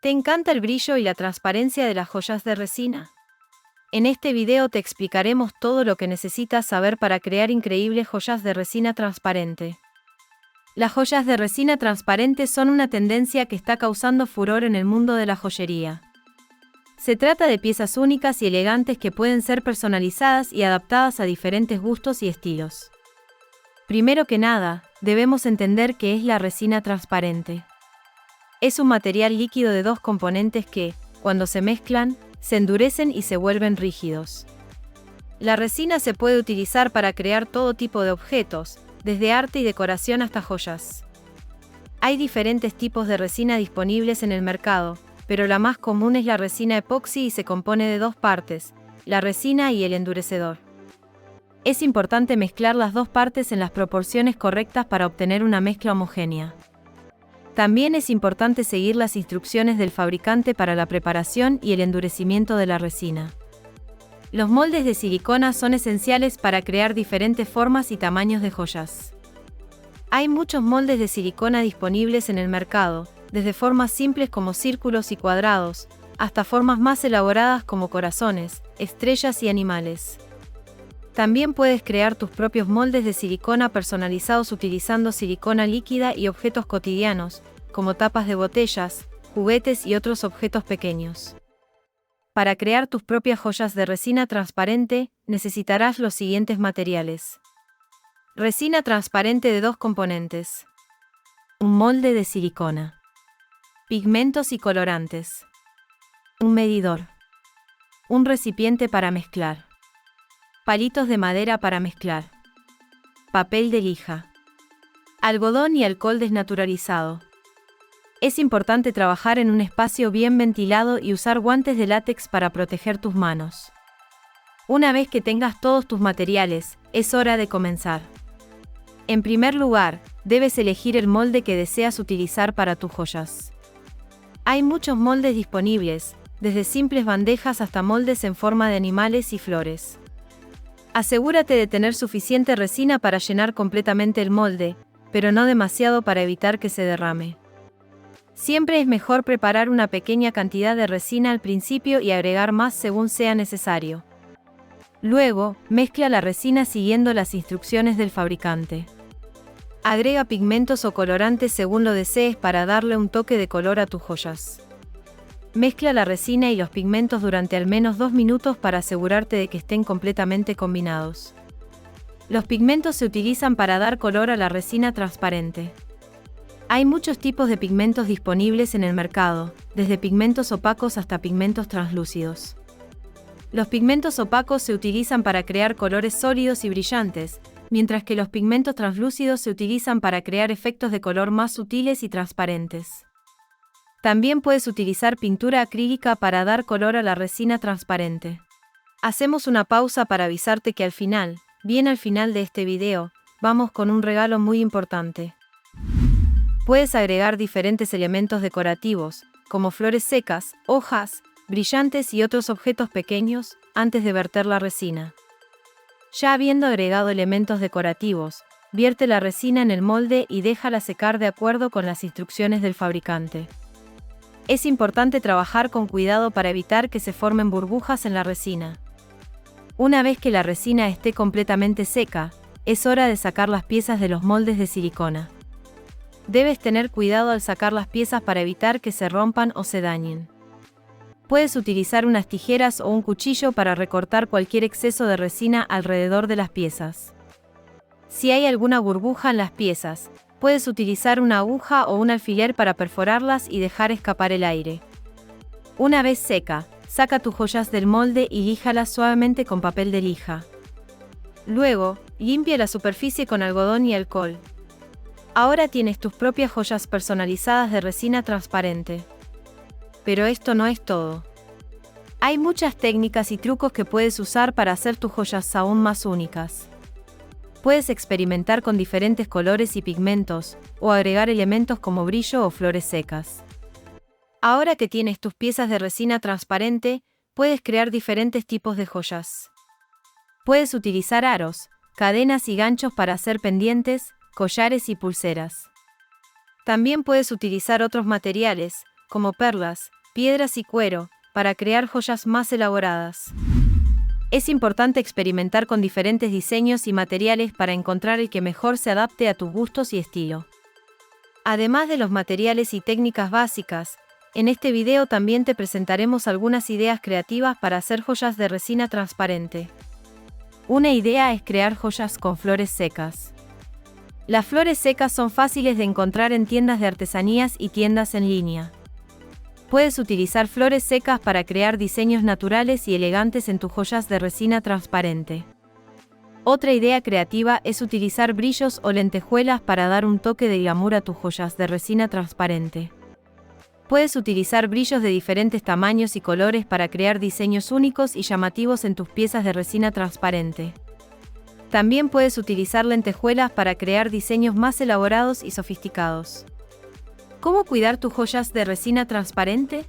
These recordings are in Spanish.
¿Te encanta el brillo y la transparencia de las joyas de resina? En este video te explicaremos todo lo que necesitas saber para crear increíbles joyas de resina transparente. Las joyas de resina transparente son una tendencia que está causando furor en el mundo de la joyería. Se trata de piezas únicas y elegantes que pueden ser personalizadas y adaptadas a diferentes gustos y estilos. Primero que nada, debemos entender qué es la resina transparente. Es un material líquido de dos componentes que, cuando se mezclan, se endurecen y se vuelven rígidos. La resina se puede utilizar para crear todo tipo de objetos, desde arte y decoración hasta joyas. Hay diferentes tipos de resina disponibles en el mercado, pero la más común es la resina epoxi y se compone de dos partes, la resina y el endurecedor. Es importante mezclar las dos partes en las proporciones correctas para obtener una mezcla homogénea. También es importante seguir las instrucciones del fabricante para la preparación y el endurecimiento de la resina. Los moldes de silicona son esenciales para crear diferentes formas y tamaños de joyas. Hay muchos moldes de silicona disponibles en el mercado, desde formas simples como círculos y cuadrados, hasta formas más elaboradas como corazones, estrellas y animales. También puedes crear tus propios moldes de silicona personalizados utilizando silicona líquida y objetos cotidianos, como tapas de botellas, juguetes y otros objetos pequeños. Para crear tus propias joyas de resina transparente, necesitarás los siguientes materiales. Resina transparente de dos componentes. Un molde de silicona. Pigmentos y colorantes. Un medidor. Un recipiente para mezclar. Palitos de madera para mezclar. Papel de lija. Algodón y alcohol desnaturalizado. Es importante trabajar en un espacio bien ventilado y usar guantes de látex para proteger tus manos. Una vez que tengas todos tus materiales, es hora de comenzar. En primer lugar, debes elegir el molde que deseas utilizar para tus joyas. Hay muchos moldes disponibles, desde simples bandejas hasta moldes en forma de animales y flores. Asegúrate de tener suficiente resina para llenar completamente el molde, pero no demasiado para evitar que se derrame. Siempre es mejor preparar una pequeña cantidad de resina al principio y agregar más según sea necesario. Luego, mezcla la resina siguiendo las instrucciones del fabricante. Agrega pigmentos o colorantes según lo desees para darle un toque de color a tus joyas. Mezcla la resina y los pigmentos durante al menos 2 minutos para asegurarte de que estén completamente combinados. Los pigmentos se utilizan para dar color a la resina transparente. Hay muchos tipos de pigmentos disponibles en el mercado, desde pigmentos opacos hasta pigmentos translúcidos. Los pigmentos opacos se utilizan para crear colores sólidos y brillantes, mientras que los pigmentos translúcidos se utilizan para crear efectos de color más sutiles y transparentes. También puedes utilizar pintura acrílica para dar color a la resina transparente. Hacemos una pausa para avisarte que al final, bien al final de este video, vamos con un regalo muy importante. Puedes agregar diferentes elementos decorativos, como flores secas, hojas, brillantes y otros objetos pequeños, antes de verter la resina. Ya habiendo agregado elementos decorativos, vierte la resina en el molde y déjala secar de acuerdo con las instrucciones del fabricante. Es importante trabajar con cuidado para evitar que se formen burbujas en la resina. Una vez que la resina esté completamente seca, es hora de sacar las piezas de los moldes de silicona. Debes tener cuidado al sacar las piezas para evitar que se rompan o se dañen. Puedes utilizar unas tijeras o un cuchillo para recortar cualquier exceso de resina alrededor de las piezas. Si hay alguna burbuja en las piezas, puedes utilizar una aguja o un alfiler para perforarlas y dejar escapar el aire. Una vez seca, saca tus joyas del molde y líjalas suavemente con papel de lija. Luego, limpia la superficie con algodón y alcohol. Ahora tienes tus propias joyas personalizadas de resina transparente. Pero esto no es todo. Hay muchas técnicas y trucos que puedes usar para hacer tus joyas aún más únicas. Puedes experimentar con diferentes colores y pigmentos, o agregar elementos como brillo o flores secas. Ahora que tienes tus piezas de resina transparente, puedes crear diferentes tipos de joyas. Puedes utilizar aros, cadenas y ganchos para hacer pendientes, collares y pulseras. También puedes utilizar otros materiales, como perlas, piedras y cuero, para crear joyas más elaboradas. Es importante experimentar con diferentes diseños y materiales para encontrar el que mejor se adapte a tus gustos y estilo. Además de los materiales y técnicas básicas, en este video también te presentaremos algunas ideas creativas para hacer joyas de resina transparente. Una idea es crear joyas con flores secas. Las flores secas son fáciles de encontrar en tiendas de artesanías y tiendas en línea. Puedes utilizar flores secas para crear diseños naturales y elegantes en tus joyas de resina transparente. Otra idea creativa es utilizar brillos o lentejuelas para dar un toque de glamour a tus joyas de resina transparente. Puedes utilizar brillos de diferentes tamaños y colores para crear diseños únicos y llamativos en tus piezas de resina transparente. También puedes utilizar lentejuelas para crear diseños más elaborados y sofisticados. ¿Cómo cuidar tus joyas de resina transparente?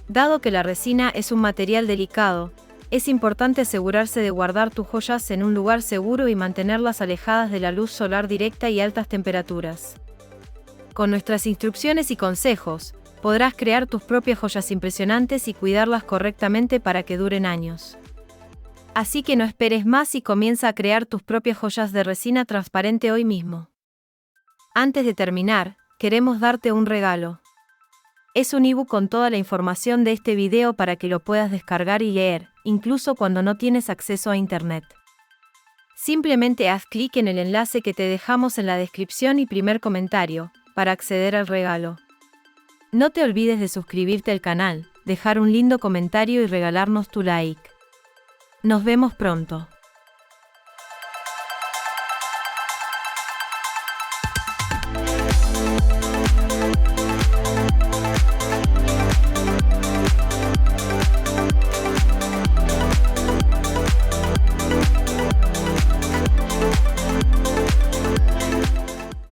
Dado que la resina es un material delicado, es importante asegurarse de guardar tus joyas en un lugar seguro y mantenerlas alejadas de la luz solar directa y altas temperaturas. Con nuestras instrucciones y consejos, podrás crear tus propias joyas impresionantes y cuidarlas correctamente para que duren años. Así que no esperes más y comienza a crear tus propias joyas de resina transparente hoy mismo. Antes de terminar, queremos darte un regalo. Es un ebook con toda la información de este video para que lo puedas descargar y leer, incluso cuando no tienes acceso a internet. Simplemente haz clic en el enlace que te dejamos en la descripción y primer comentario, para acceder al regalo. No te olvides de suscribirte al canal, dejar un lindo comentario y regalarnos tu like. Nos vemos pronto.